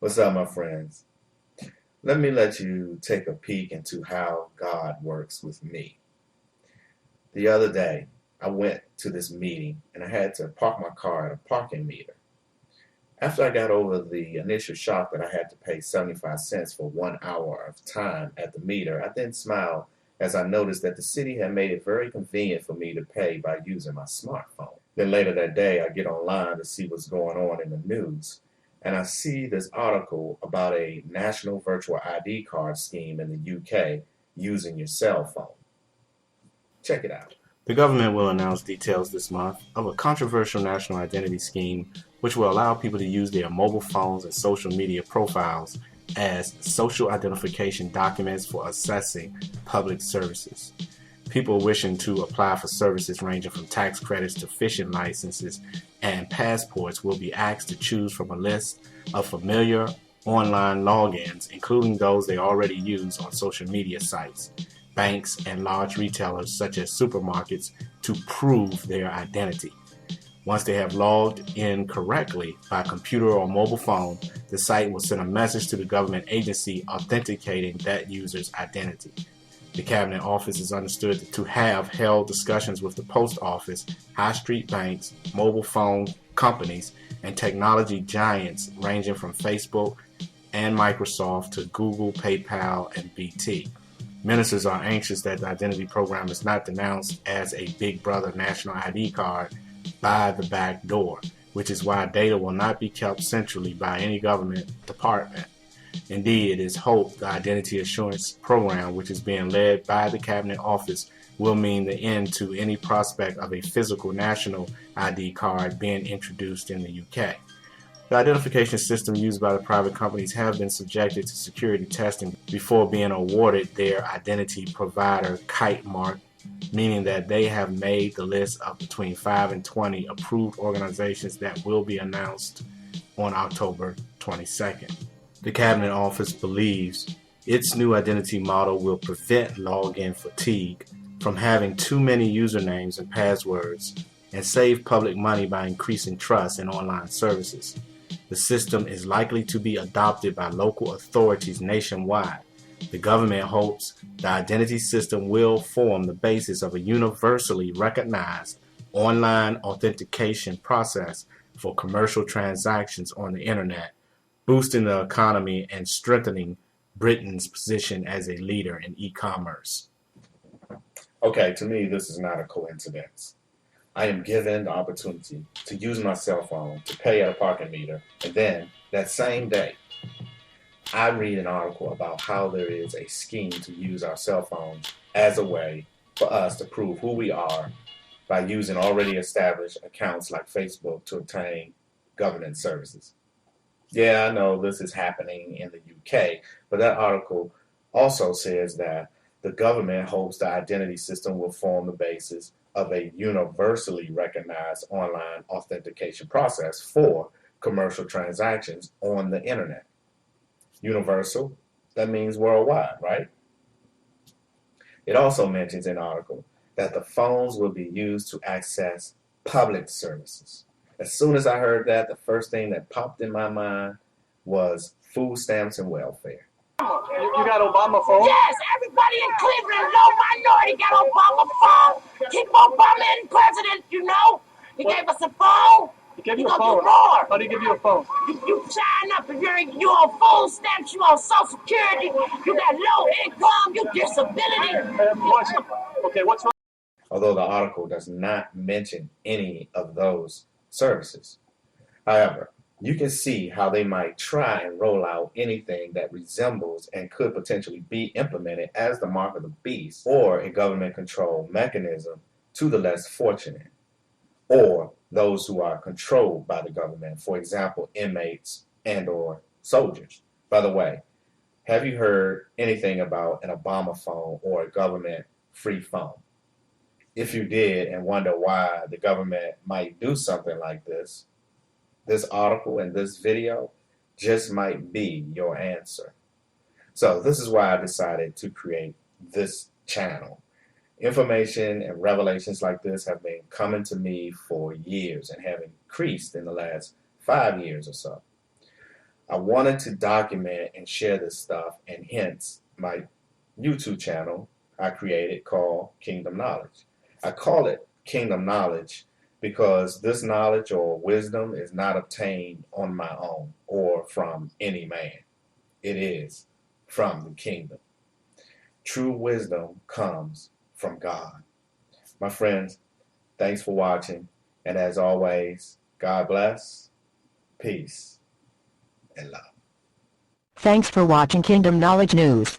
What's up, my friends? Let me let you take a peek into how God works with me. The other day, I went to this meeting and I had to park my car at a parking meter. After I got over the initial shock that I had to pay 75 cents for 1 hour of time at the meter, I then smiled as I noticed that the city had made it very convenient for me to pay by using my smartphone. Then later that day, I get online to see what's going on in the news, and I see this article about a national virtual ID card scheme in the UK using your cell phone. Check it out. The government will announce details this month of a controversial national identity scheme which will allow people to use their mobile phones and social media profiles as social identification documents for accessing public services. People wishing to apply for services ranging from tax credits to fishing licenses and passports will be asked to choose from a list of familiar online logins, including those they already use on social media sites, banks, and large retailers such as supermarkets to prove their identity. Once they have logged in correctly by computer or mobile phone, the site will send a message to the government agency authenticating that user's identity. The Cabinet Office is understood to have held discussions with the post office, high street banks, mobile phone companies, and technology giants ranging from Facebook and Microsoft to Google, PayPal, and BT. Ministers are anxious that the identity program is not denounced as a Big Brother national ID card by the back door, which is why data will not be kept centrally by any government department. Indeed, it is hoped the Identity Assurance Program, which is being led by the Cabinet Office, will mean the end to any prospect of a physical national ID card being introduced in the UK. The identification system used by the private companies have been subjected to security testing before being awarded their identity provider kite mark, meaning that they have made the list of between 5 and 20 approved organizations that will be announced on October 22nd. The Cabinet Office believes its new identity model will prevent login fatigue from having too many usernames and passwords and save public money by increasing trust in online services. The system is likely to be adopted by local authorities nationwide. The government hopes the identity system will form the basis of a universally recognized online authentication process for commercial transactions on the internet, boosting the economy and strengthening Britain's position as a leader in e-commerce. Okay, to me, this is not a coincidence. I am given the opportunity to use my cell phone to pay at a parking meter, and then that same day, I read an article about how there is a scheme to use our cell phones as a way for us to prove who we are by using already established accounts like Facebook to obtain government services. Yeah, I know this is happening in the UK, but that article also says that the government hopes the identity system will form the basis of a universally recognized online authentication process for commercial transactions on the internet. Universal, that means worldwide, right? It also mentions in the article that the phones will be used to access public services. As soon as I heard that, the first thing that popped in my mind was food stamps and welfare. You got Obama phone? Yes, everybody in Cleveland, no minority got Obama phone. Keep Obama in president, you know. He gave us a phone. He gave He you a gonna phone. do more. How did he give you a phone? You sign up if you on food stamps, you on Social Security, you got low income, you disability. What's wrong? Although the article does not mention any of those services. However, you can see how they might try and roll out anything that resembles and could potentially be implemented as the mark of the beast or a government control mechanism to the less fortunate or those who are controlled by the government, for example, inmates and or soldiers. By the way, have you heard anything about an Obama phone or a government free phone? If you did and wonder why the government might do something like this article and this video just might be your answer. So this is why I decided to create this channel. Information and revelations like this have been coming to me for years and have increased in the last 5 years or so. I wanted to document and share this stuff, and hence my YouTube channel I created called Kingdom Knowledge. I call it Kingdom Knowledge because this knowledge or wisdom is not obtained on my own or from any man. It is from the kingdom. True wisdom comes from God. My friends, thanks for watching. And as always, God bless, peace, and love. Thanks for watching Kingdom Knowledge News.